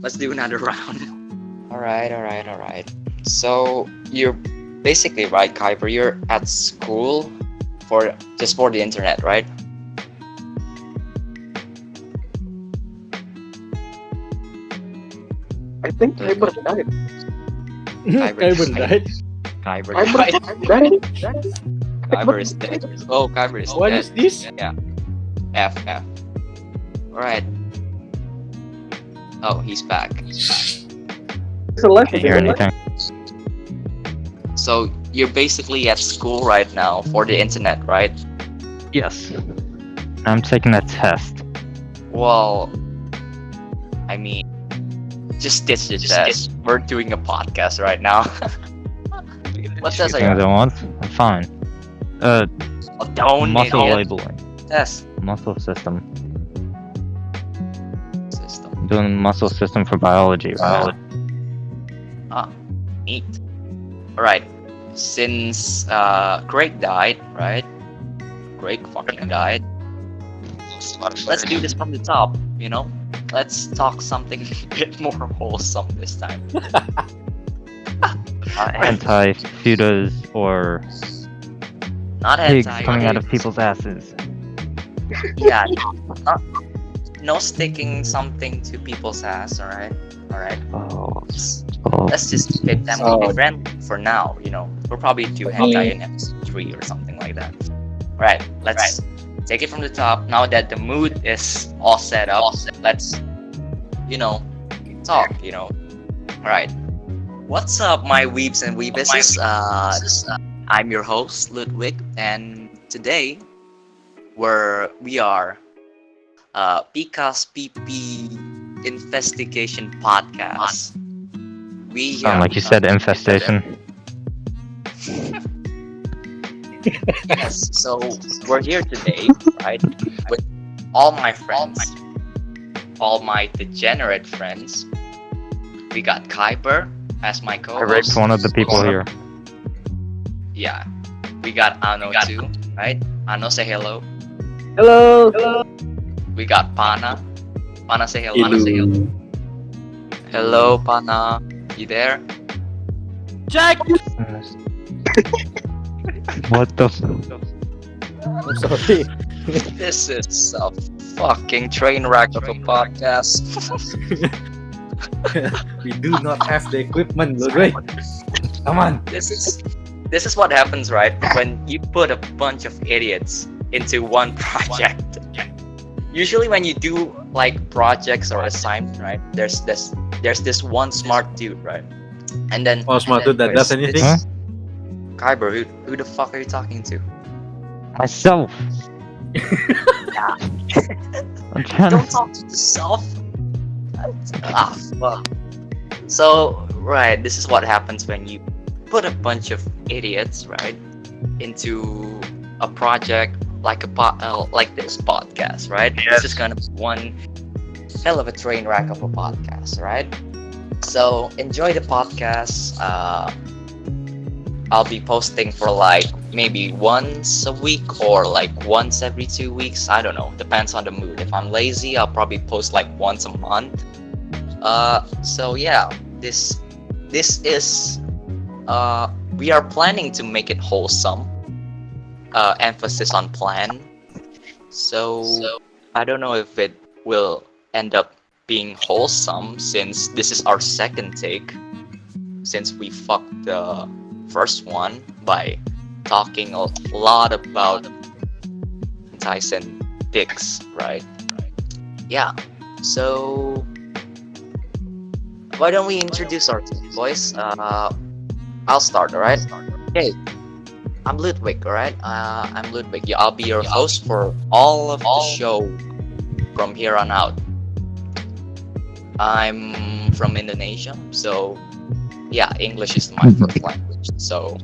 let's do another round. All right. So you're basically right, Kuiper. You're at school for the internet, right? I think Cyber died. Kyber died. Kyber Cyber died. died. Kyber is dead. Oh, Kyber is What dead. is this? Yeah. F. All right. Oh, he's back. It's a left. Can't hear anything. So you're basically at school right now for the internet, right? Yes. I'm taking a test. Well, I mean, just ditch the test. We're doing a podcast right now. What test are Things you at once? I'm fine. on? Oh, don't Muscle idiot. labeling. Test Muscle system. system. I'm doing muscle system for biology. Right? Neat. Alright. Since Greg died, right? Greg fucking died. Let's do this from the top, you know? Let's talk something a bit more wholesome this time. Anti-fetus or Not pigs anti. coming out of people's asses. Yeah. Not, no sticking something to people's ass, alright? Alright. Oh. Let's just keep it family friendly for now, you know. We'll probably do hentai in episode 3 or something like that. Right, let's take it from the top. Now that the mood is all set up, let's, you know, talk, you know. Alright. What's up, my weebs and weebuses? I'm your host, Ludwig, and today we are Pika's PP Investigation Podcast. We Sound like you said infestation. Yes, so we're here today, right, with all my friends, all my degenerate friends. We got Kuiper as my I co-host. raped one of the people here. Yeah, we got Ano too, right? Ano, say hello. Hello. We got Pana. Pana, say hello. Pana, say hello. Hello, Pana. You there? Jack! What the? I'm sorry. This is a fucking train wreck of a podcast. We do not have the equipment, Ludwig. Come on. This is what happens, right? When you put a bunch of idiots into one project. Usually, when you do like projects or assignments, right? There's this one smart dude, right? And then Oh, smart dude that does anything? Huh? Kyber, who the fuck are you talking to? Myself. Yeah. I'm trying Don't to. talk to yourself. Fuck. So, right, this is what happens when you put a bunch of idiots, right, into a project like like this podcast, right? Yes. This is gonna be one hell of a train wreck of a podcast, right? So enjoy the podcast. I'll be posting for like maybe once a week or like once every 2 weeks. I don't know. Depends on the mood. If I'm lazy, I'll probably post like once a month. So yeah, this is we are planning to make it wholesome. Emphasis on plan. So I don't know if it will end up being wholesome since this is our second take. Since we fucked the first one by talking a lot about Tyson dicks, right? Yeah. So why don't we introduce ourselves, boys? I'll start, alright? Okay. I'm Ludwig, alright? I'm Ludwig. Yeah, I'll be your host for all of the show from here on out. I'm from Indonesia, so yeah, English is my first language. So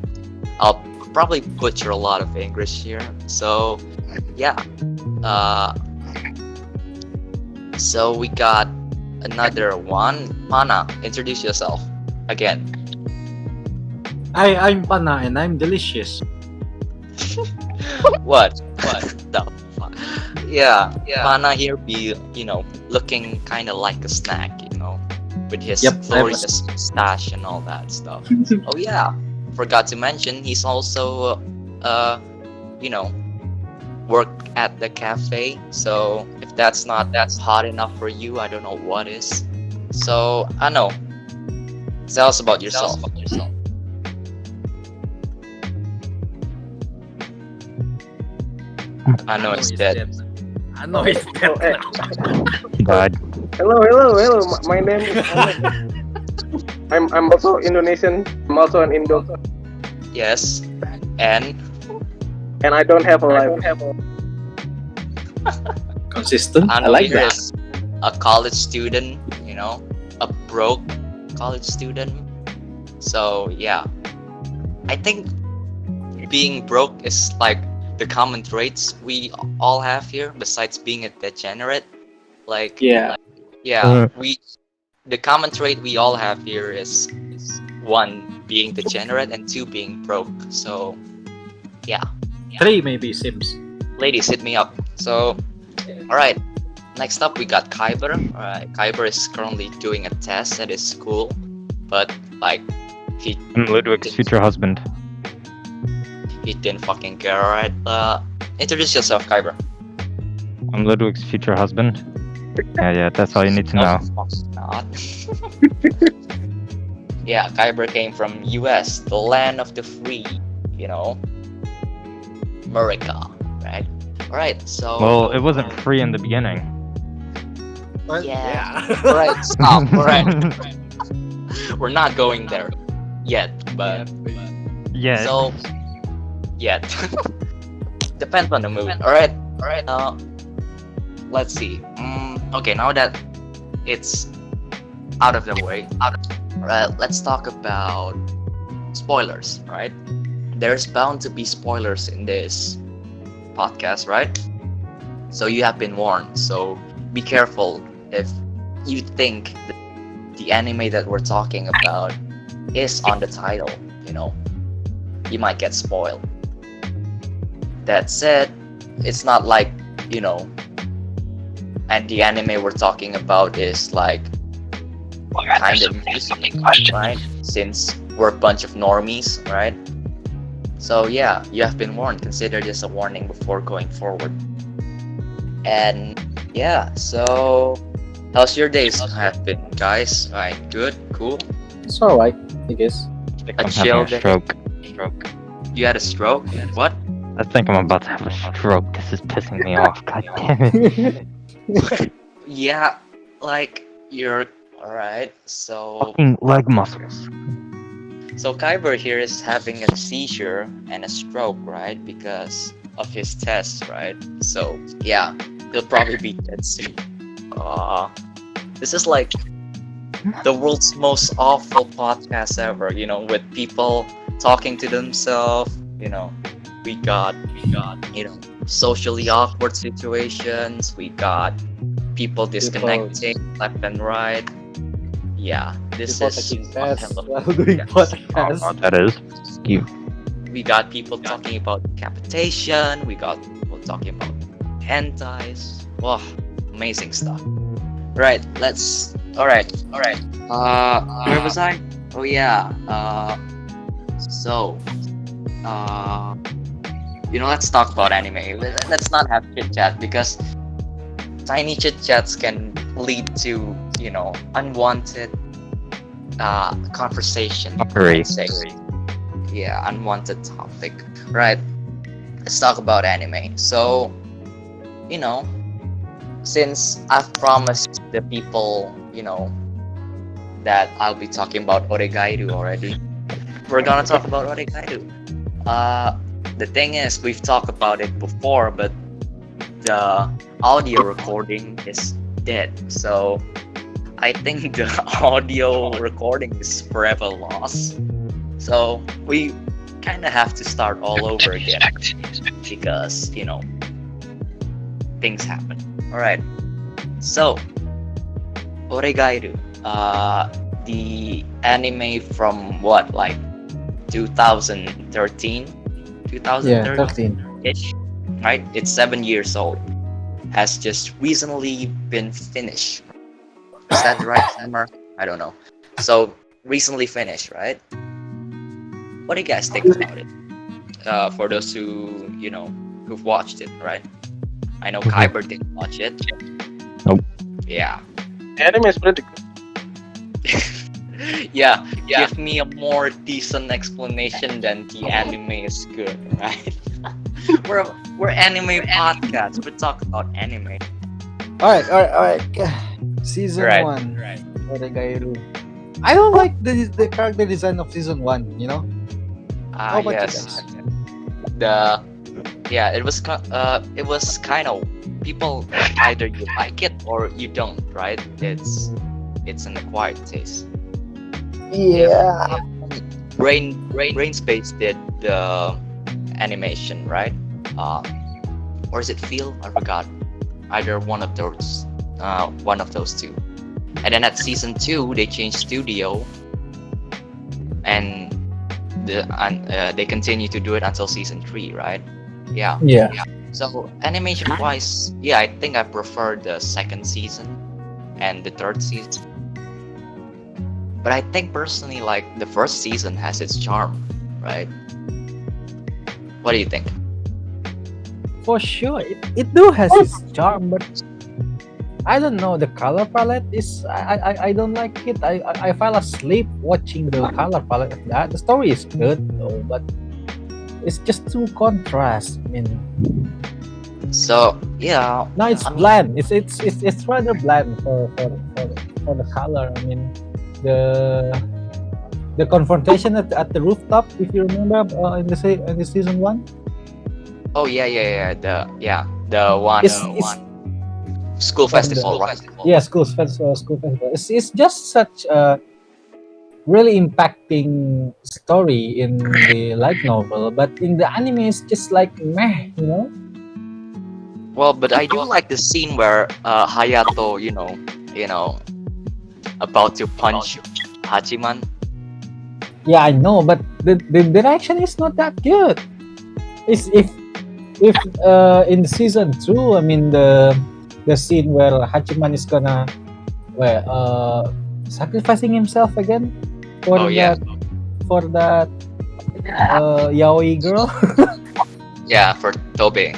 I'll probably butcher a lot of English here. So yeah. So we got another one. Pana, introduce yourself again. Hi, I'm Pana and I'm delicious. What the fuck? Yeah. Pana here be, looking kind of like a snack, with his Yep, glorious mustache and all that stuff. Oh yeah, forgot to mention he's also you know, work at the cafe. So if that's hot enough for you, I don't know what is. So I know. Tell us about yourself. I know it's dead. I know it's Oh, dead. Died. hello. My name is Alex. I'm also Indonesian. I'm also an Indo, Yes, and and I don't have a life. Consistent. I I know like here that. is a college student. You know, a broke college student. So yeah, I think being broke is like the common traits we all have here. Besides being a degenerate, like Yeah. yeah, the common trait we all have here is one being degenerate and two being broke. So yeah, 3 maybe Sims. ladies, hit me up. So all right, next up we got Kyber. All right, Kyber is currently doing a test at his school, but like he I'm Ludwig's future husband. he didn't fucking care. All right, introduce yourself, Kyber. I'm Ludwig's future husband. Yeah, that's all you need to No, know. fucking not. Yeah, Kyber came from US, the land of the free, you know, America, right? All right, so Well, it wasn't free in the beginning. What? Yeah. All right, stop. All right, we're not going there yet, but Yeah. so yet depends on the mood. All right. Let's see. Okay, now that it's out of the way, right? Let's talk about spoilers. Right? There's bound to be spoilers in this podcast, right? So you have been warned. So be careful if you think that the anime that we're talking about is on the title. You know, you might get spoiled. That said, it's not like, you know, and the anime we're talking about is like kind of new, right? Since we're a bunch of normies, right? So yeah, you have been warned. Consider this a warning before going forward. And yeah, so how's your days have been, guys? Right, good, cool. It's alright, I guess. I'm chill having a day. stroke. You had a stroke? What? I think I'm about to have a stroke. This is pissing me off. God damn it. Yeah, like you're alright. So Fucking leg muscles. Kyber here is having a seizure and a stroke, right? Because of his test, right? So yeah, he'll probably be dead soon. This is like the world's most awful podcast ever, you know, with people talking to themselves, you know. We got, you know, socially awkward situations. We got people disconnecting left and right. Yeah, this People is taking one tests hell of while doing yes. podcast. That is. You. We got people talking about decapitation. We got people talking about hentais. Wow, amazing stuff. Right, let's. All right. Where was I? Oh yeah. So. You know, let's talk about anime. Let's not have chit chat because tiny chit chats can lead to, you know, unwanted conversation. Fuckery. I'd say. Yeah, unwanted topic. Right. Let's talk about anime. So, you know, since I've promised the people, you know, that I'll be talking about Oregairu already, we're gonna talk about Oregairu. The thing is, we've talked about it before, but the audio recording is dead. So I think the audio recording is forever lost. So we kind of have to start all over again because, you know, things happen. All right. So Oregairu, the anime from what, like 2013? 2013-ish, right? It's 7 years old. Has just recently been finished. Is that right, Summer? I don't know. So recently finished, right? What do you guys think about it? For those who've watched it, right? I know Mhm. Kyber didn't watch it. Nope. Yeah. Anime is pretty good. Yeah. Give me a more decent explanation than the anime is good, right? we're anime podcast. We talk about anime. Alright. Season Right. 1. Oregairu. I don't like the character design of season 1, you know? How about you Yes. guys? It was kind of people, either you like it or you don't, right? It's an acquired taste. Yeah. Brain Space did the animation, right? Or is it Feel? I forgot. Either one of those two. And then at season 2, they changed studio, and they continue to do it until season 3, right? Yeah. Yeah. So animation wise, yeah, I think I prefer the second season and the third season. But I think personally, like, the first season has its charm, right? What do you think? For sure. It do has its charm, but I don't know, the color palette is I don't like it. I fell asleep watching the color palette of that. The story is good though, but it's just too contrast. I mean, So yeah, now it's I mean, bland. It's rather bland for the color. I mean, the confrontation at the rooftop, if you remember, in the season 1, oh the one is school from festival, the right? school festival. It's just such a really impacting story in the light novel, but in the anime it's just like meh, you know. Well, but I do like the scene where Hayato, about to punch Hachiman. Yeah, I know, but the direction is not that good. It's if in season 2, I mean the scene where Hachiman is gonna sacrificing himself again for Oh yeah, that yaoi girl. yeah, for Tobe.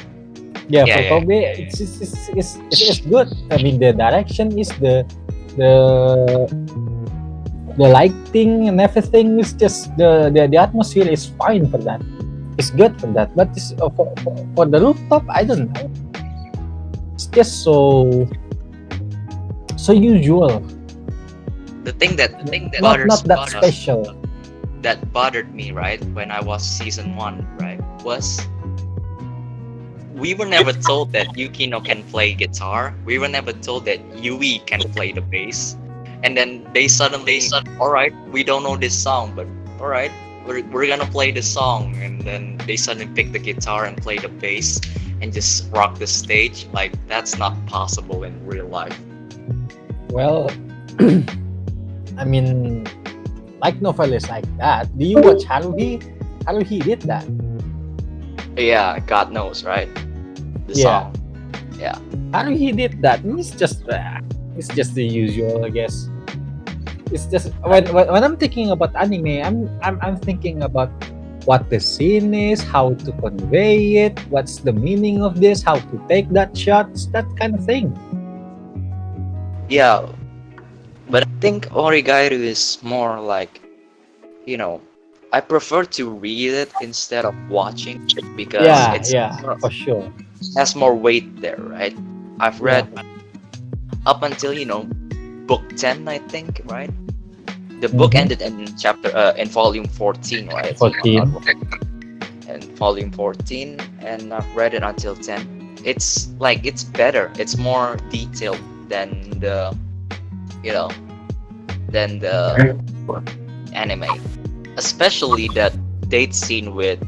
Yeah, Yeah, for yeah. Kobe, it's good. I mean, the direction is the lighting and everything is just the atmosphere is fine for that. It's good for that, but for the rooftop, I don't know. It's just so usual. The thing that Not that special. that bothered me, right, when I was season 1, right, was we were never told that Yukino can play guitar. We were never told that Yui can play the bass. And then they suddenly, all right, we don't know this song, but all right, we're gonna play the song. And then they suddenly pick the guitar and play the bass and just rock the stage. Like, that's not possible in real life. Well, I mean, like novel is like that. Do you watch Haruhi? Haruhi did that. Yeah, God knows, right? The Yeah. song. Yeah. Haruhi did that. It's just the usual, I guess. It's just when I'm thinking about anime, I'm thinking about what the scene is, how to convey it, what's the meaning of this, how to take that shots, that kind of thing. Yeah. But I think Origairu is more like, I prefer to read it instead of watching because Yeah, it's for sure. has more weight there, right? I've read up until book 10, I think, right? The book Mhm. ended in in volume 14, right? 14. And volume 14, and I've read it until 10. It's better. It's more detailed than the anime, especially that date scene with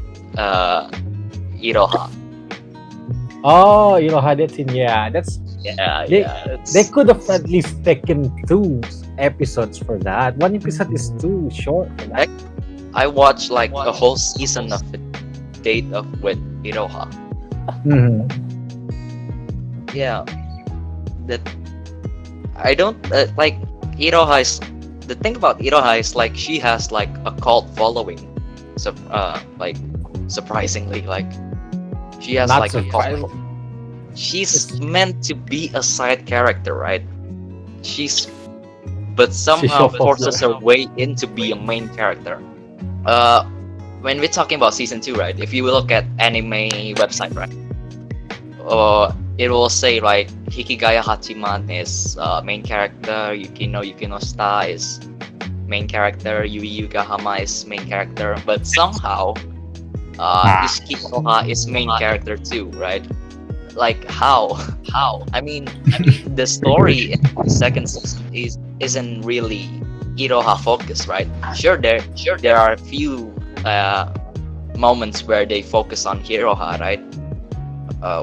Iroha. Oh, you know how that's in. Yeah, that's Yeah, they yeah. they could have at least taken 2 episodes for that. 1 episode is too short for that. I watched like a whole season of the date with Iroha. Mhm. Yeah, that I don't like. Iroha is the thing about Iroha is like she has like a cult following. So like surprisingly, like she has Not like a cult. surprising. She's It's- meant to be a side character, right? She's but She's somehow so forces her popular. way into be a main character. Uh, when we're talking about season 2, right? If you look at anime website, right? It will say like Hikigaya Hachiman is main character, Yukinostar is main character, Yui Yugahama is main character, but somehow Ishiki Koha is main character too, right? Like how? How? The story in the second season isn't really Iroha focused, right? There are a few moments where they focus on Hiroha, right?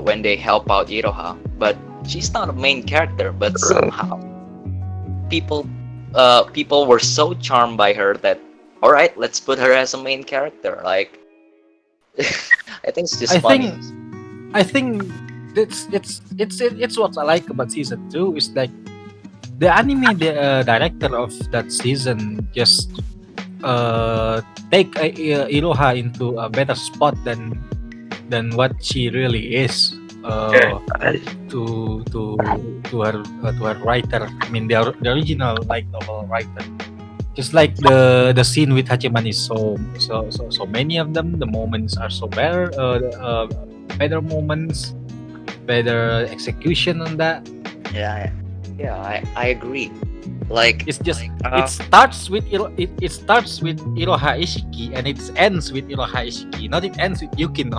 When they help out Iroha, but she's not a main character. But somehow people people were so charmed by her that all right, let's put her as a main character. Like I think it's just I funny. think it's what I like about season 2 is like the anime director of that season just take Iroha into a better spot than what she really is. To her writer. I mean the original light novel writer. Just like the scene with Hachiman is so many of them. The moments are so better. Better moments, better execution on that. I agree. Like It's just uh, it starts with it starts with Iroha Ishiki and it ends with Iroha Ishiki. Not it ends with Yukino.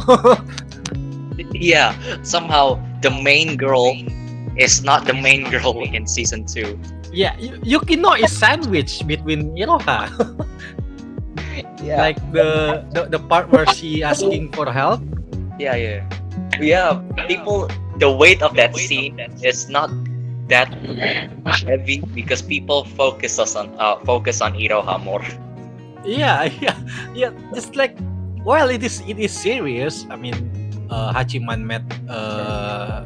yeah, somehow the main girl is not the main girl in season 2. Yeah, Yukino is sandwiched between Iroha. Yeah. Like the part where she asking for help. Yeah. People, the weight of that scene is not that heavy because people focus on Iroha more. Yeah. Just like while it is serious. I mean, Hachiman met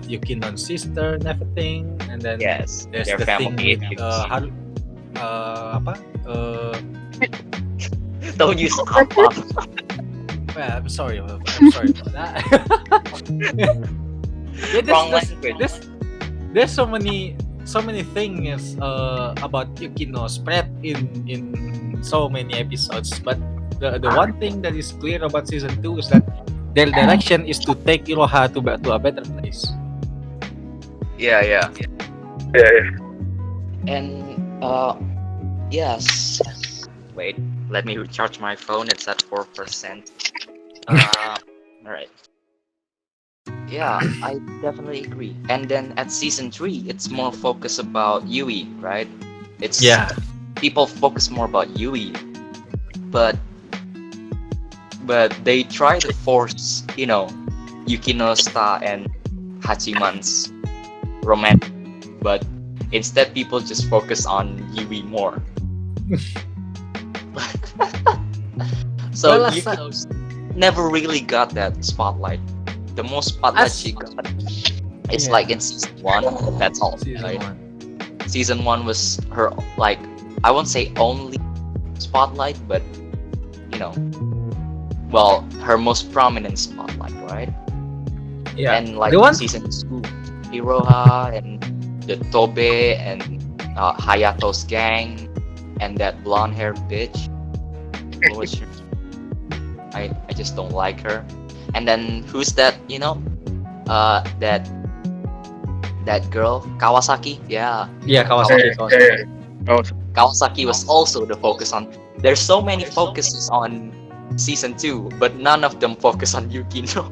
Yukino's sister and everything, and then Yes, there's their the thing family with issues. apa? Don't use apa. Well, I'm sorry about that. Yeah, Wrong language. there's so many things about Yukino spread in so many episodes, but the one thing that is clear about season 2 is that their direction is to take Iroha to a better place. Yeah. And yes. Wait, let me recharge my phone. It's at 4%. All right. Yeah, I definitely agree. And then at season 3, it's more focused about Yui, right? It's people focus more about Yui, but they try to force, Yukino-sta and Hachiman's romance, but instead people just focus on Yui more. So Well, Yukino never really got that spotlight. The most spotlight As- she got is Yeah. like in season 1. That's all. Season Right? 1. Season 1 was her, like, I won't say only spotlight, but her most prominent spotlight, right? Yeah. And like The one- season 2, Hiroha and the Tobe and Hayato's gang and that blonde hair bitch. What was her? I just don't like her. And then who's that? That girl Kawasaki. Yeah, Kawasaki. Kawasaki was also the focus on. There's so many focuses on season 2, but none of them focus on Yukino.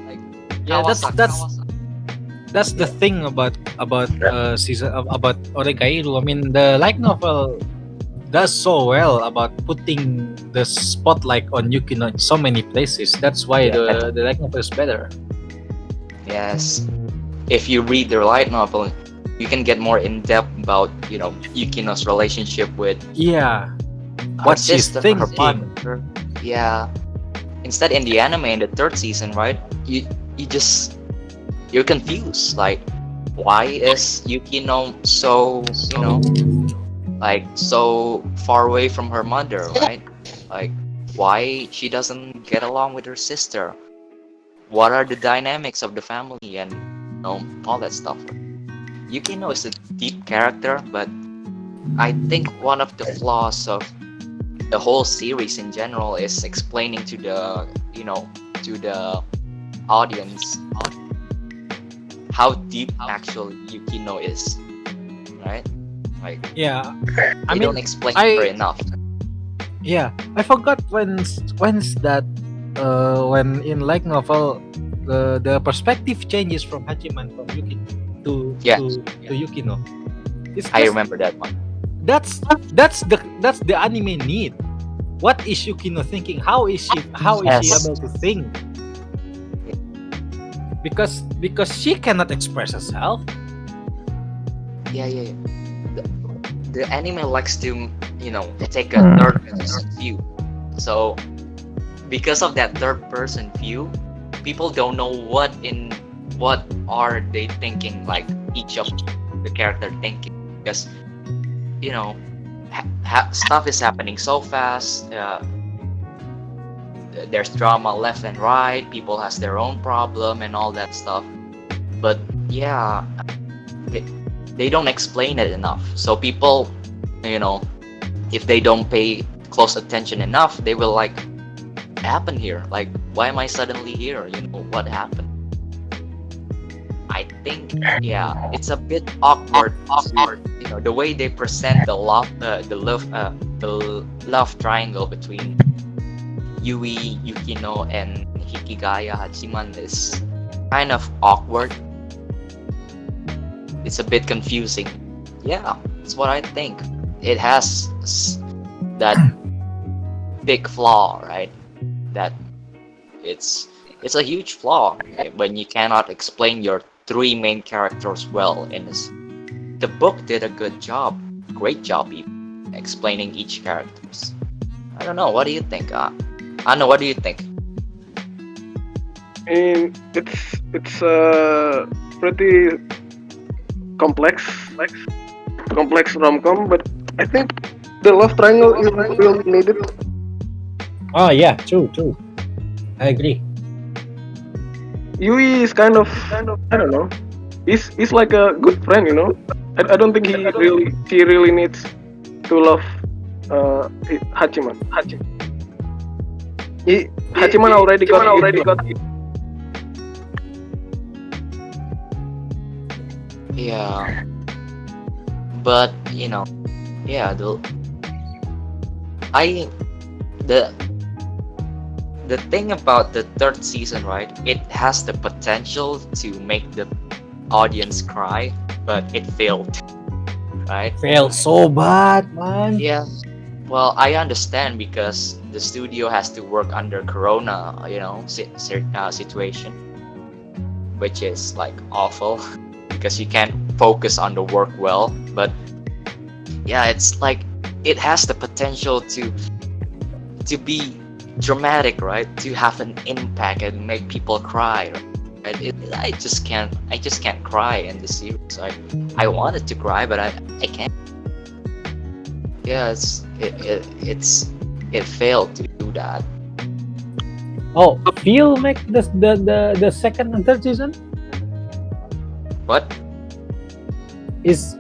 Like, Yeah, Kawasaki. that's the thing about season about Oregairu. I mean, the light novel does so well about putting the spotlight on Yukino in so many places. That's why Yeah. the light novel is better. Yes. If you read the light novel, you can get more in depth about Yukino's relationship with Yeah, her what she's sister, her thinking. partner. Yeah. Instead, in the anime in the 3rd season, right? You're confused. Like, why is Yukino so like so far away from her mother, right? Like why she doesn't get along with her sister? What are the dynamics of the family and all that stuff. Yukino is a deep character, but I think one of the flaws of the whole series in general is explaining to the to the audience how deep actually Yukino is, right? Like Yeah, they don't explain her I enough. yeah, I forgot when's that when in light novel the perspective changes from Hachiman from Yuki to Yeah, to Yukino. It's I just remember that one. that's the anime need. What is Yukino thinking? How is she Yes. able to think? Because she cannot express herself. Yeah. The, the anime likes to take a third person view. So because of that third person view, people don't know what are they thinking, like each of the character thinking, because stuff is happening so fast. There's drama left and right. People has their own problem and all that stuff. But yeah, they don't explain it enough. So people, if they don't pay close attention enough, they will like, what happened here? Like, why am I suddenly here? What happened? I think, yeah, it's a bit awkward. The way they present the love triangle between Yui, Yukino, and Hikigaya Hachiman is kind of awkward. It's a bit confusing. Yeah, that's what I think. It has that big flaw, right? That it's a huge flaw when you cannot explain your three main characters well in this. The book did a great job even, explaining each characters. I don't know, what do you think? Anna, what do you think? And it's pretty complex rom-com, but I think the love triangle is really needed. Oh yeah, true. I agree. Yui is kind of I don't know. He's like a good friend, I don't think she really needs to love Hachiman. Hachiman already got it. Yeah, but yeah, I the the thing about the third season, right? It has the potential to make the audience cry, but it failed, right? Failed so bad, man. Yeah. Well, I understand because the studio has to work under Corona, situation, which is like awful because you can't focus on the work well. But yeah, it's like it has the potential to be dramatic, right? To have an impact and make people cry. Right? I just can't cry in the series. I wanted to cry, but I can't. Yeah, it failed to do that. Oh, Phil make the second and third season What? is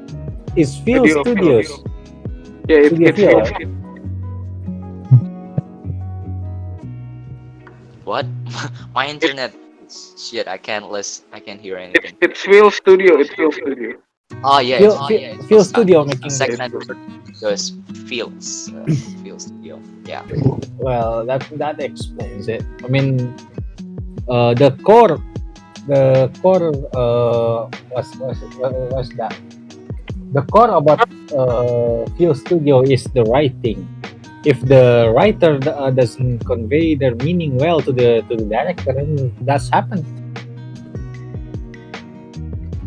Phil Studio. Studios. Yeah, Studio it's Phil. What? My internet. Shit, I can't hear anything. it's Phil Studio. It's Phil Studio. Oh yeah, Phil Studio making second the, and third. Those feels Studio. Yeah. well, that explains it. I mean, the core was that the core about Phil Studio is the writing. If the writer doesn't convey their meaning well to the director, then that's happened.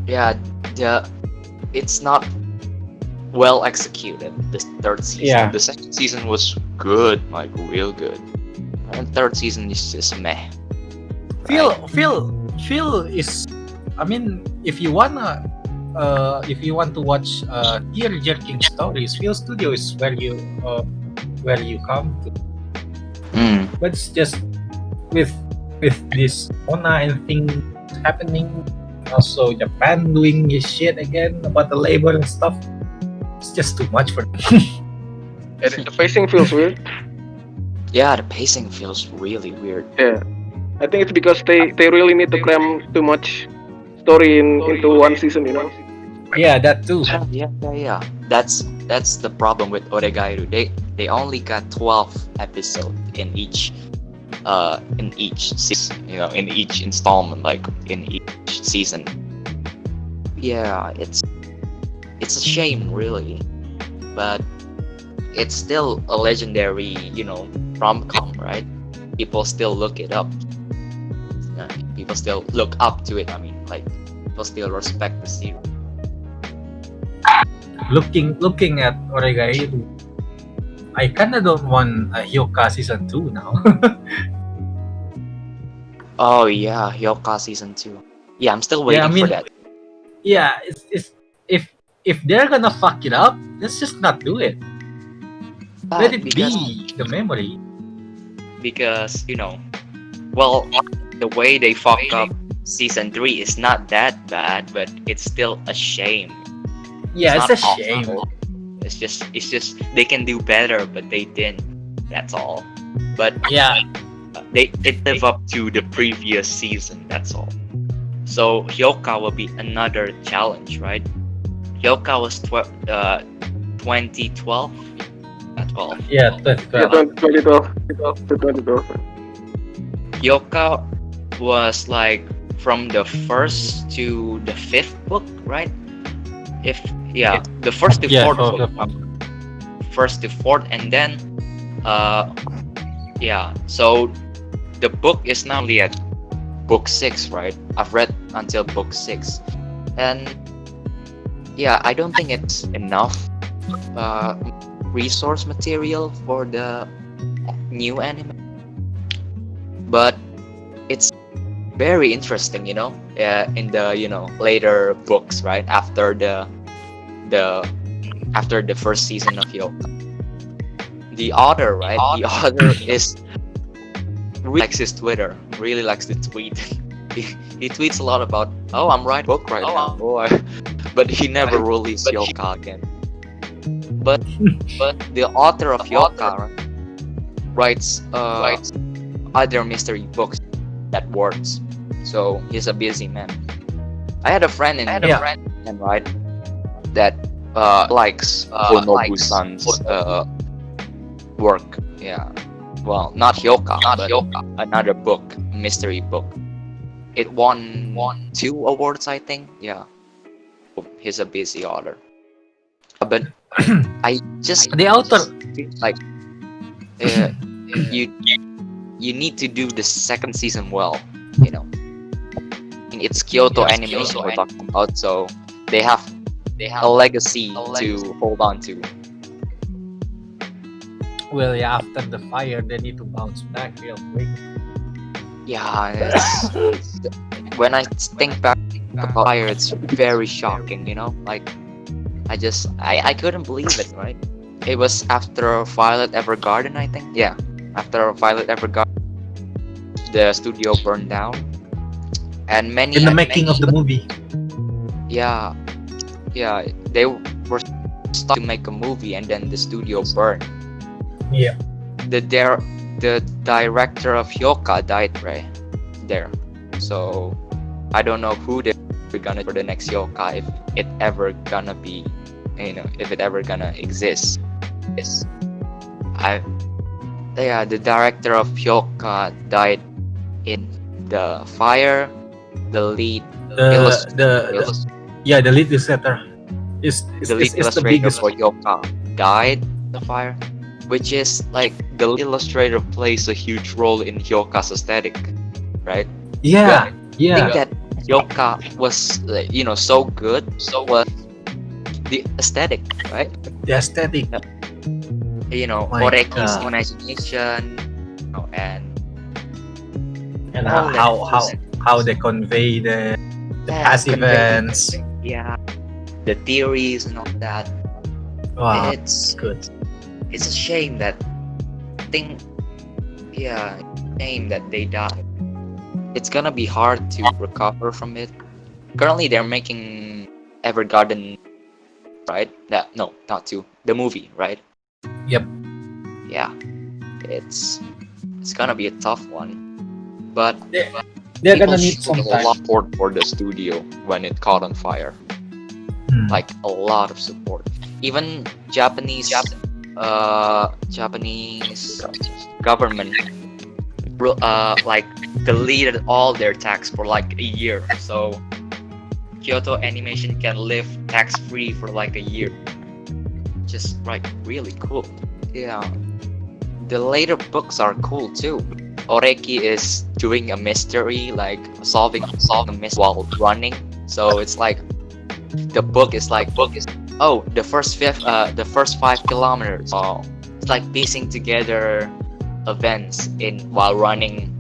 Yeah, it's not well executed. The third season. Yeah. The second season was good, like real good. And third season is just meh. Phil is. I mean, if you wanna if you want to watch tear-jerking stories, Feel Studio is where you come to. Mm. But it's just with this Ona and thing happening, also Japan doing his shit again about the labor and stuff. It's just too much for them. The pacing feels weird. Yeah, the pacing feels really weird. Yeah, I think it's because they really need to cram too much story into one season. Yeah, that too. Yeah. That's the problem with Oregairu. They only got 12 episodes in each season, in each installment, like in each season. Yeah, it's a shame, really, but it's still a legendary, rom-com, right? People still look it up. People still look up to it. I mean, like, people still respect the series. Looking at Oregairu, I kinda don't want a Hyoka season 2 now. Oh yeah, Hyoka season 2. Yeah, I'm still waiting Yeah, I mean, for that. yeah, it's if they're gonna fuck it up, let's just not do it. Let it be the memory. Because well, the way they fuck up season 3 is not that bad, but it's still a shame. Yeah, it's a not shame. awful. It's just they can do better, but they didn't. That's all. But Yeah, they live up to the previous season. That's all. So Hyoka will be another challenge, right? Hyoka was 2012. 12. yeah, 2012. 2012 to 2012. Hyoka was like from the first to the fifth book, right? The first to Yeah, fourth for book. First to fourth, and then so the book is now only at book 6, right? I've read until book 6, and I don't think it's enough resource material for the new anime, but it's very interesting, in the later books, right? After the first season of Hyoka. The author, right? The author really likes his Twitter, really likes to tweet. He tweets a lot about, I'm writing a book right now. But he never released Hyoka again. But the author of Hyoka writes other mystery books that works. So he's a busy man. I had a friend right, that likes Honobu-san's work. Yeah. Well, not Hyoka, but another book, mystery book. It won 2 awards, I think. Yeah. He's a busy author. But I just The author. feel like you need to do the second season well, And it's Kyoto Animation we're talking about, so they have a legacy to hold on to. Well, yeah, after the fire, they need to bounce back real quick. Yeah, when I think back about fire, it's very shocking, Like, I couldn't believe it, right? It was after Violet Evergarden, I think. Yeah, after Violet Evergarden, the studio burned down, and many In the making of the movie. Yeah, they were stuck to make a movie, and then the studio burned. Yeah. The director of Hyoka died right there, so I don't know who they're gonna for the next Hyoka, if it ever gonna be, if it ever gonna exist. Yes, the director of Hyoka died in the fire. The lead The lead illustrator is the lead the illustrator biggest. for Hyoka died in the fire, which is like the illustrator plays a huge role in Hyoka's aesthetic, right? Yeah, I think that Hyoka was so good, so was the aesthetic, right? the aesthetic. My Horeki's God. imagination, and And all that. how they convey the passive convey events. Yeah, the theories and all that. Wow, It's good. it's a shame that thing. Yeah, shame that they died. It's gonna be hard to recover from it. Currently, they're making Evergarden, right? That no, not two. The movie, right? Yep. Yeah, it's gonna be a tough one, but They're people gonna need showed some a time. lot for the studio when it caught on fire. Hmm. Like a lot of support. Even Japanese government like deleted all their tax for like a year, so Kyoto Animation can live tax free for like a year. Just like really cool. Yeah. The later books are cool too. Oreki is doing a mystery, like solving a mystery while running. So it's like the book is the first 5 kilometers. Oh, it's like piecing together events while running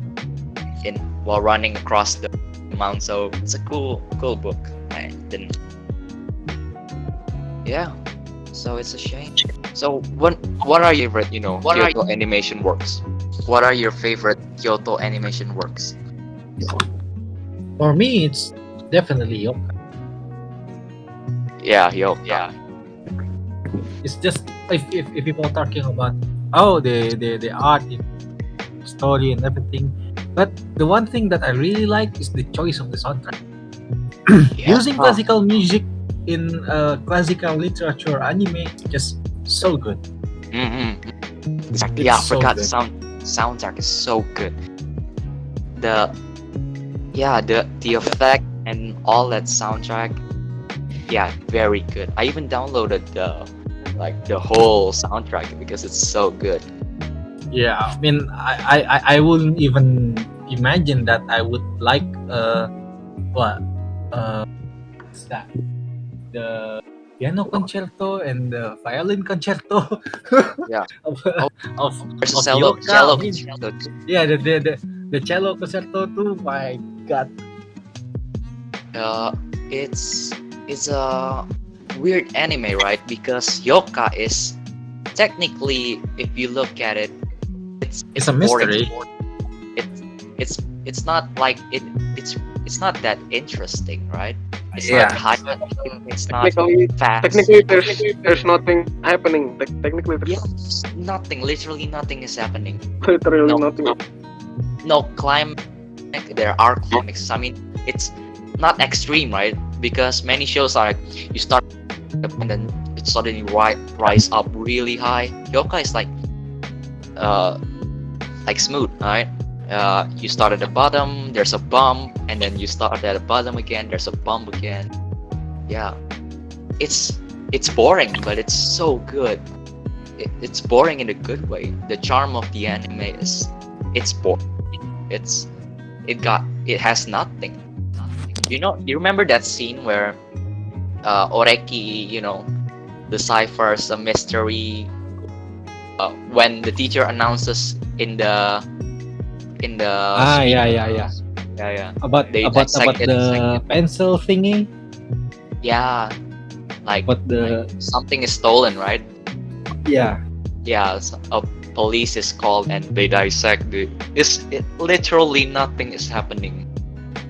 across the mountain. So it's a cool book. I didn't. Yeah. So it's a shame. So what are your favorite, Kyoto animation works? What are your favorite Kyoto animation works? For me, it's definitely Yoka. Yeah, yeah. It's just if people are talking about the art, the story and everything, but the one thing that I really like is the choice of the soundtrack. Yeah. Using classical music in classical literature anime is just so good. Exactly. Yeah, I It's so forgot good. soundtrack is so good. The the effect and all that soundtrack. Yeah, very good. I even downloaded the whole soundtrack because it's so good. Yeah, I mean, I wouldn't even imagine that I would like what what's that? The piano concerto and the violin concerto Yeah. of Oh, of, there's a of cello Yoka. I mean, concerto too. yeah, the cello concerto too. My God. Uh, it's a weird anime, right? Because Yoka is technically, if you look at it, It's it's a boring. mystery. It's not like it's not that interesting, right? It's not Yeah. high. It's not Technically, fast. there's nothing happening. Technically, Yeah, there's nothing. Literally nothing is happening. literally No, nothing. no climax. There are climaxes. I mean, it's not extreme, right? Because many shows are like you start and then it suddenly rise up really high. Yoka is like smooth, right? You start at the bottom, there's a bump, and then you start at the bottom again, there's a bump again. Yeah, it's boring, but it's so good. It's boring in a good way. The charm of the anime is it's boring. It has nothing. You remember that scene where Oreki, deciphers a mystery when the teacher announces in the speech. Yeah. Yeah. About They about dissect it. the pencil thingy. Yeah, like But the something is stolen, right? yeah. Yeah, a police is called and they dissect it. Literally nothing is happening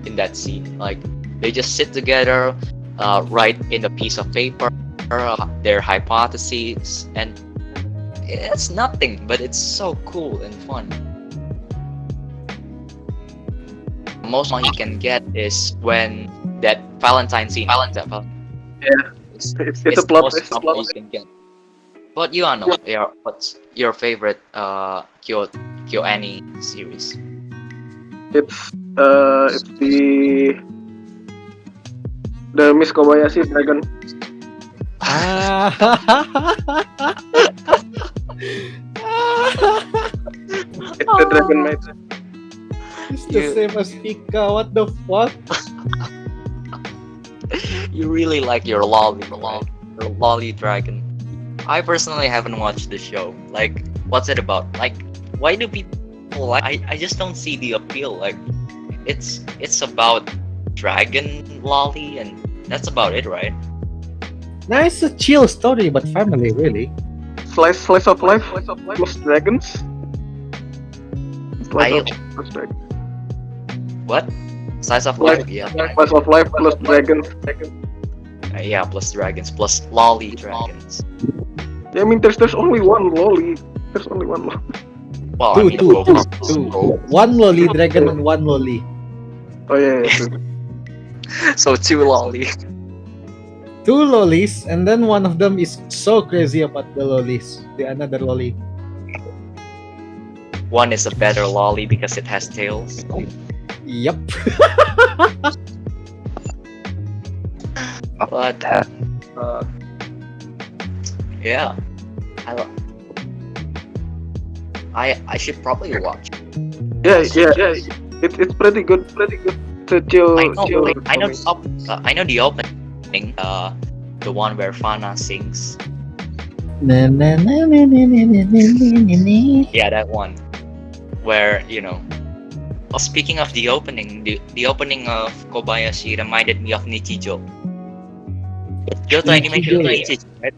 in that scene. Like they just sit together, write in a piece of paper their hypotheses, and it's nothing, but it's so cool and fun. Most one you can get is when that Valentine scene. Yeah, It's, it's it's a the plot. most It's a fun plot. you can get. But you know, what's your favorite Kyo Annie series? It's the Miss Kobayashi Dragon. Ah. It's the Dragon Maid. It's the You- same as Pika. What the fuck? You really like your lolly, right? Your lolly dragon. I personally haven't watched the show. Like, what's it about? Like, why do people like? I just don't see the appeal. Like, it's about dragon lolly, and that's about it, right? Nice, a chill story, but family really. Slice of life plus dragons. Slice I of plus dragons. what? Size of Slice, life, yeah. slice of life plus dragons. Yeah, plus dragons, plus lolly dragons. Yeah, I mean, there's only one lolly. There's only one lolly. Well, I Two, mean, two, both two, are two. both. One lolly dragon and one lolly. Oh yeah, true. So two lolly. Two lollies, and then one of them is so crazy about the lollies. The another lolly. One is a better lolly because it has tails. Yep. But yeah, I lo- I should probably watch. Yeah. It's pretty good. To chill. I know, chill I know, comedy. I know the opening. The one where Fana sings. Na, na, na, na, na, na, na, na, na. Yeah, that one. Where oh, speaking of the opening, the opening of Kobayashi reminded me of Nichijou. Kyoto Animation Nichijou. Nichijou, right?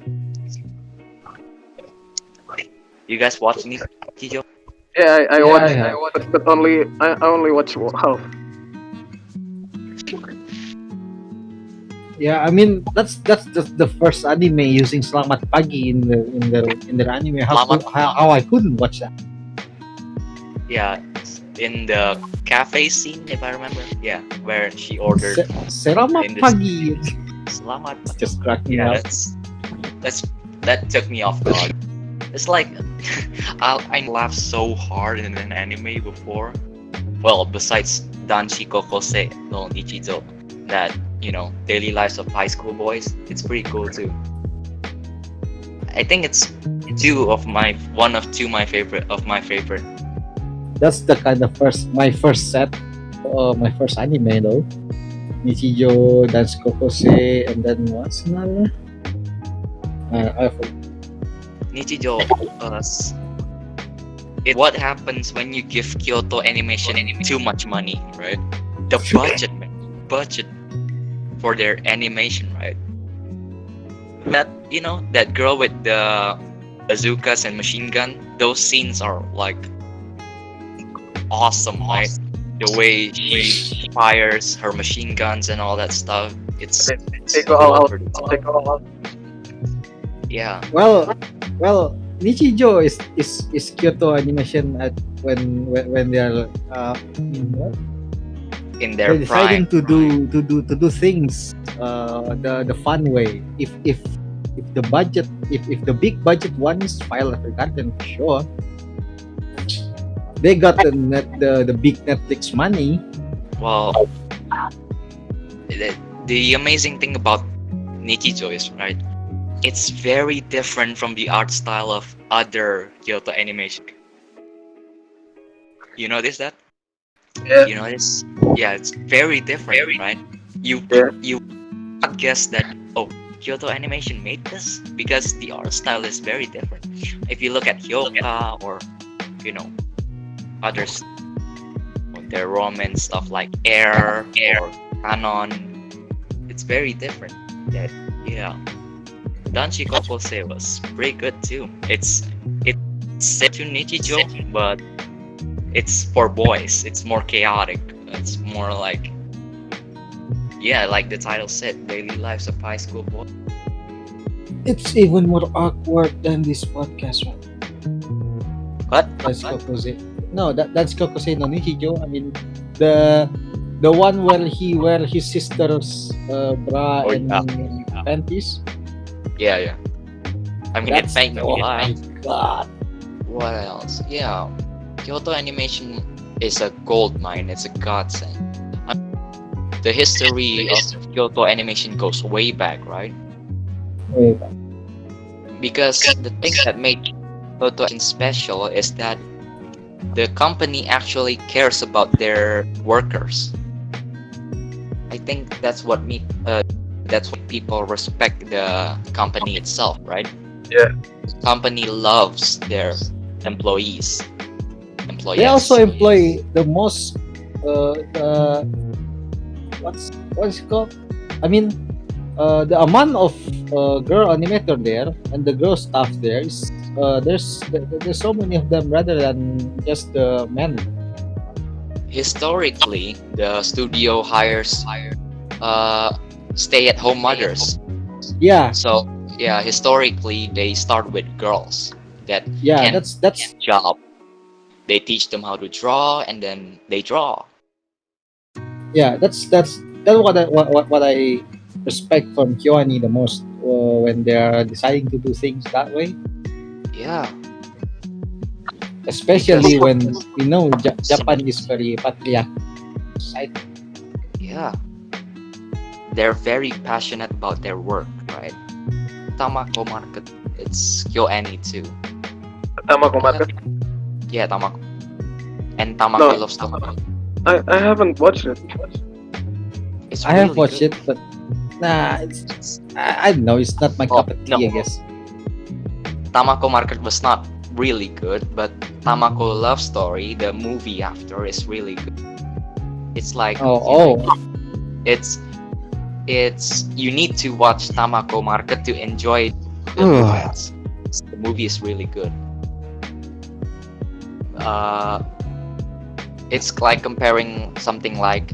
You guys watch Nichijou? Yeah, I Yeah, watched. yeah. I watched, but I only watched half. Yeah, I mean that's the first anime using Selamat Pagi in their anime. How I couldn't watch that? Yeah, in the cafe scene, if I remember. Yeah, where she ordered Selamat in this- Pagi. Selamat. Just cracked me Yeah, up. that took me off guard. It's like I laughed so hard in an anime before. Well, besides Danshi Kokose no Nichijou, that daily lives of high school boys. It's pretty cool too. I think it's one of two my favorite. That's the kind of my first set, my first anime though. Nichijou, Dance Kokose, and then what's another? I forgot. Nichijou. What happens when you give Kyoto Animation too much money, right? The budget, man. Budget for their animation, right? That girl with the bazookas and machine gun, those scenes are like awesome, right? The way she fires her machine guns and all that stuff, it's They go all out. pretty They go all out. yeah. Well, Nichijou is Kyoto Animation at when they're In their they're deciding prime. to do things the fun way. If the budget if the big budget ones file a garden for sure. They got the big Netflix money. Well, the amazing thing about Nichijou is, right, it's very different from the art style of other Kyoto Animation. You notice that? Yeah. You notice? Yeah, it's very different, right? You not guess that, oh, Kyoto Animation made this because the art style is very different. If you look at Hyoka or others, their romance stuff like Air or Canon, it's very different. Danshi Kokose was pretty good too. It's set to Nichijou, but it's for boys. It's more chaotic. It's more like the title said, daily lives of high school boys. It's even more awkward than this podcast one. What? That's Kokose. No, that's Kokose no Nichijou. I mean the one where he wear his sister's bra Oh, and yeah. panties. Yeah. I mean, it made me oh laugh. my god. What else? Yeah, Kyoto Animation is a gold mine. It's a godsend. The history of Kyoto Animation goes way back, right? Wait. Because the thing that made Kyoto Animation special is that the company actually cares about their workers. I think that's what people respect the company itself, right? Yeah. The company loves their employees. They also employ the most what's it called? I mean the amount of girl animator there and the girl staff there is there's so many of them rather than just the men. Historically, the studio hires uh, stay-at-home mothers. Yeah, So yeah, historically they start with girls that yeah, can that's job. They teach them how to draw, and then they draw. yeah, that's what I respect from Kyoani the most when they are deciding to do things that way, Yeah, especially because when Japan is very patriarchal society. yeah, they're very passionate about their work, right? Tamako Market, it's KyoAni too. Tamako Market. Yeah, Tamako. And Tamako No. Love Story. I haven't watched it. It's I have really watched good. it, but nah, I don't know. It's not my Oh, cup of tea, no. I guess. Tamako Market was not really good, but Tamako Love Story, the movie after, is really good. It's like Oh, it's you need to watch Tamako Market to enjoy the movements. The movie is really good. It's like comparing something like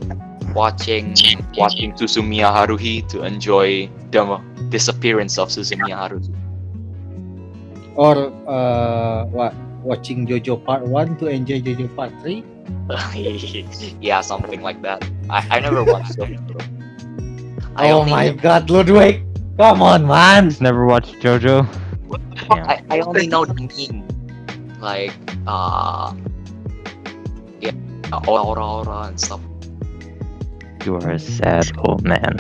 watching Suzumiya Haruhi to enjoy the disappearance of Suzumiya Haruhi. or what? Watching JoJo Part 1 to enjoy JoJo Part 3? Yeah, something like that. I never watched it. Oh my god, Ludwig! Come on, man! Never watched JoJo. Damn. I only know the meme. Like yeah, Aura and stuff. You are a sad old man.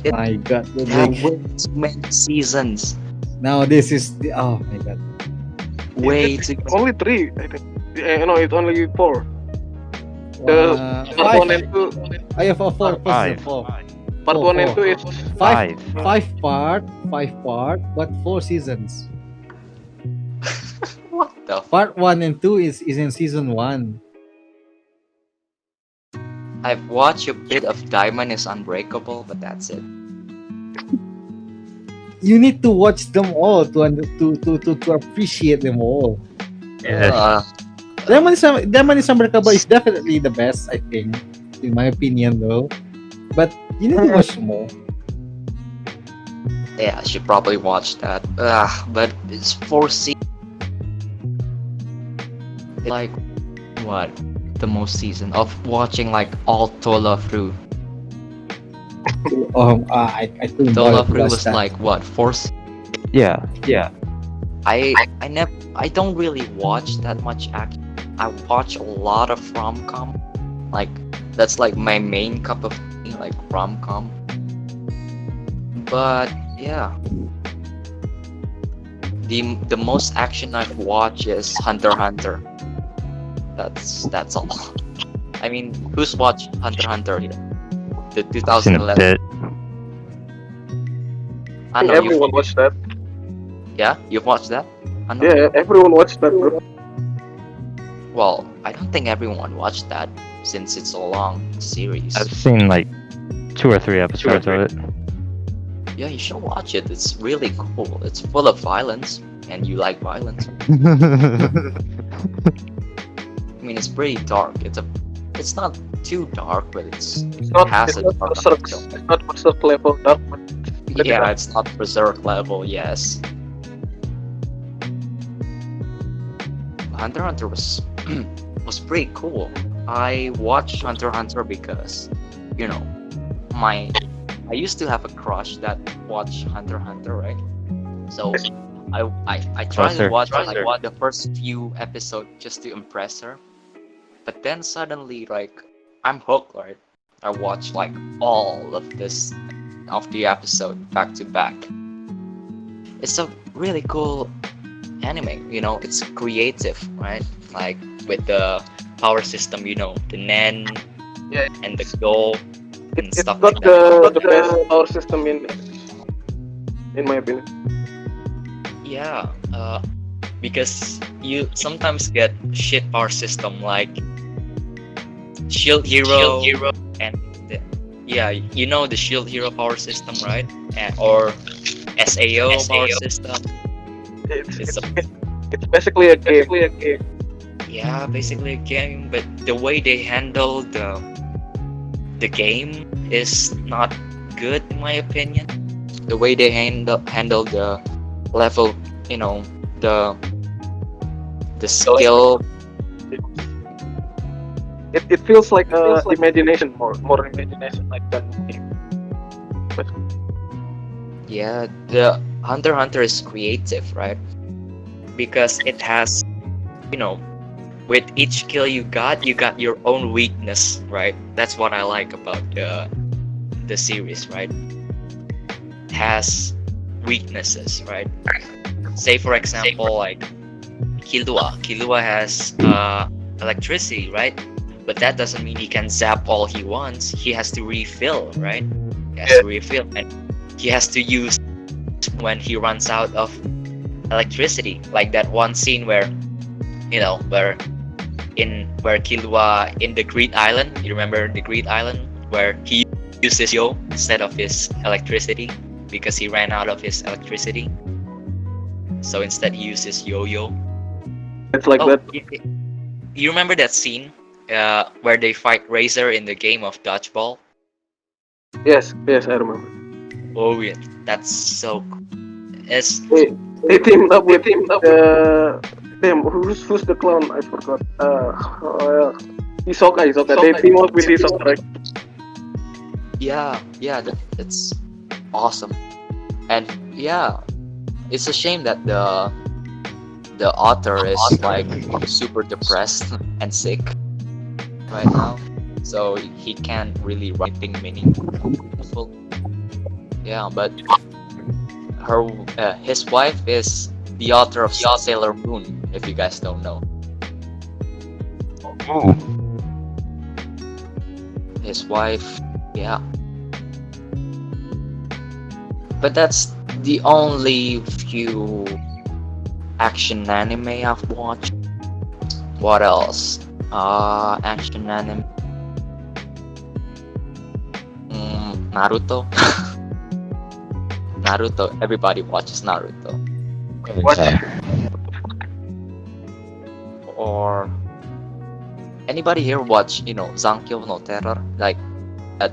My god, There are Ludwig. way too many seasons. Now this is the oh my god. Way too Only 3, I think. No, it's only 4. The part 1 and 2. I have a four. Five. Part 1 and 2 is Five part, but 4 seasons. What the Part 1 and 2 is in season 1. I've watched a bit of Diamond is Unbreakable, but that's it. You need to watch them all to appreciate them all. Yes. Diamond is Unbreakable is definitely the best, I think, in my opinion, though. But you need to watch more. Yeah, I should probably watch that. But it's 4 seasons. Like, what? The most season of watching like all Tola through. I couldn't Tola bother to through watch was that. like what? 4 Yeah. I don't really watch that much action. I watch a lot of rom-com. Like that's like my main cup of tea, like rom-com. But yeah. The most action I've watched is Hunter x Hunter. That's all. I mean, who's watched Hunter x Hunter here? The Seen a 2011. bit. I know you've everyone watched that. Yeah, you've watched that? I know. Yeah, everyone watched that, bro. Well, I don't think everyone watched that since it's a long series. I've seen like 2 or 3 episodes of it. Yeah, you should watch it. It's really cool. It's full of violence, and you like violence. I mean, it's pretty dark. It's not too dark, but It's not, has it's a not dark berserk. undertone. It's not berserk level dark. But Yeah, it's not berserk level. Yes. Hunter x Hunter was was pretty cool. I watched Hunter x Hunter because, you know, I used to have a crush that watched Hunter x Hunter, right? So I tried to watch like the first few episodes just to impress her, but then suddenly like I'm hooked, right? I watched like all of the episode back to back. It's a really cool anime, you know. It's creative, right? Like with the power system, you know, the Nen Yeah. and the Go and It's stuff got like that. the best power system in my opinion. Yeah, because you sometimes get shit power system like Shield Hero and Yeah, you know the shield hero power system, right? Or SAO power system. It's It's it's a it's basically a game. yeah, basically a game, but the way they handle the game is not good in my opinion. The way they handle the level, you know, the the skill. It feels like imagination, more imagination like than game. But Yeah, the Hunter x Hunter is creative, right? Because it has, you know, with each kill you got your own weakness, right? That's what I like about the series, right? Has weaknesses, right? Say for example, like Killua. Killua has electricity, right? But that doesn't mean he can zap all he wants. He has to refill, right? He has to refill, and he has to use when he runs out of electricity. Like that one scene where, you know, where Killua in the Greed Island. You remember the Greed Island where he uses yo instead of his electricity because he ran out of his electricity. So instead he uses yo-yo. it's like Oh, that. you remember that scene where they fight Razor in the game of dodgeball? Yes, I remember. Oh yeah, that's so cool. It's They teamed up with the damn who's the clown? I forgot. Hisoka. They team up with Hisoka, right? yeah, it's awesome. And yeah, it's a shame that the author is like super depressed and sick right now, so he can't really write anything meaningful. Yeah, but his wife is the author of Sailor Moon, if you guys don't know. Ooh. His wife, yeah. But that's the only few action anime I've watched. What else? Action anime. Naruto. Naruto. Everybody watches Naruto. What? Or anybody here watch, you know, Zankyo no Terror? Like a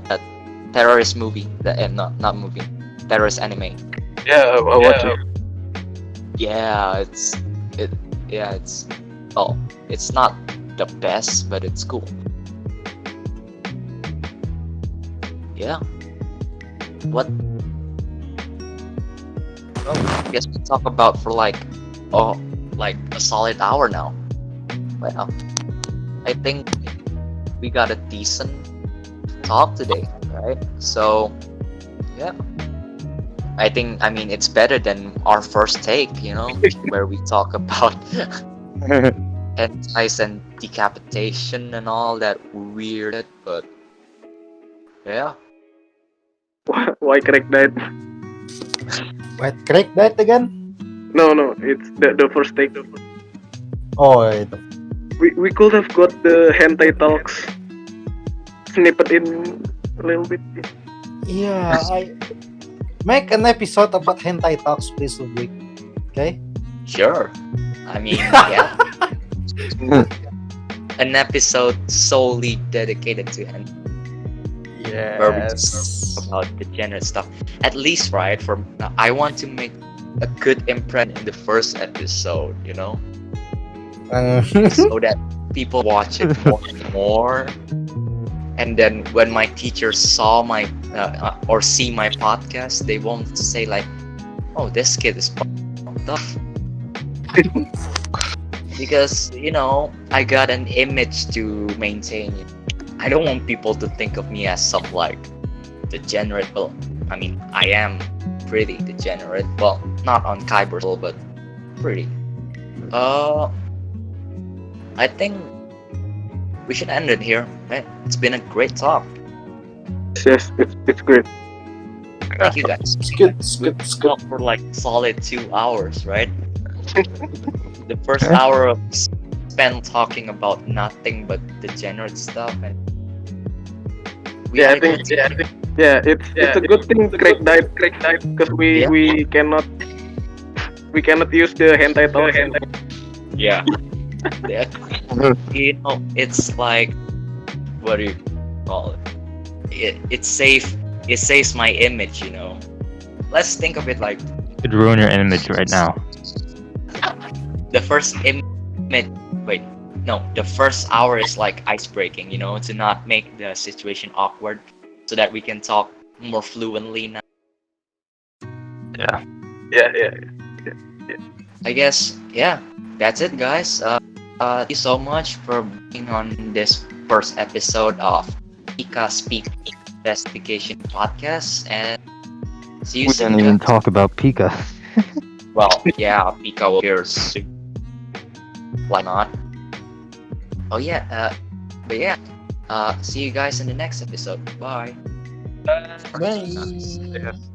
terrorist movie. Not movie. Terrorist anime. Yeah, I watch it. Yeah, it's oh, it's not the best, but it's cool. Yeah. What? Oh, I guess we talk about for like a solid hour now. Well, I think we got a decent talk today, right? So yeah. I mean it's better than our first take, you know, where we talk about hentais and decapitation and all that weird, but yeah. Why correct that? Wait, correct that again? No, it's the first take. Oh, wait. We could have got the hentai talks snippet in a little bit. Yeah, I make an episode about hentai talks, please, Ludwig. Okay? Sure. I mean, yeah. An episode solely dedicated to hentai. Where we just talk about degenerate stuff. At least, right? I want to make a good impression in the first episode, you know, so that people watch it more and more. And then when my teachers saw my or see my podcast, they won't say like, "Oh, this kid is fucked up," because you know I got an image to maintain. I don't want people to think of me as some like degenerate. Well, I mean, I am pretty degenerate. Well, not on Kyber's level, but pretty. I think we should end it here. Right? It's been a great talk. Yes, it's great. Thank you guys. It's good. We talked for like solid 2 hours, right? The first hour of spent talking about nothing but degenerate stuff, and We Yeah, I gotta think continue. it's a good thing Craig died because Yeah. we cannot use the hentai talks. Yeah. Yeah. You know, it's like, what do you call it? It saves my image, you know. Let's think of it like Could ruin your image right now. the first image. Wait, no, the first hour is like ice breaking, you know, to not make the situation awkward, so that we can talk more fluently now. Yeah. Yeah. I guess, yeah, that's it, guys. Thank you so much for being on this first episode of Pika Speak Investigation Podcast, and see you We soon, didn't even guys. talk about Pika. Well, yeah, Pika will hear soon. Why not? Oh yeah, but yeah, see you guys in the next episode. Bye. Bye.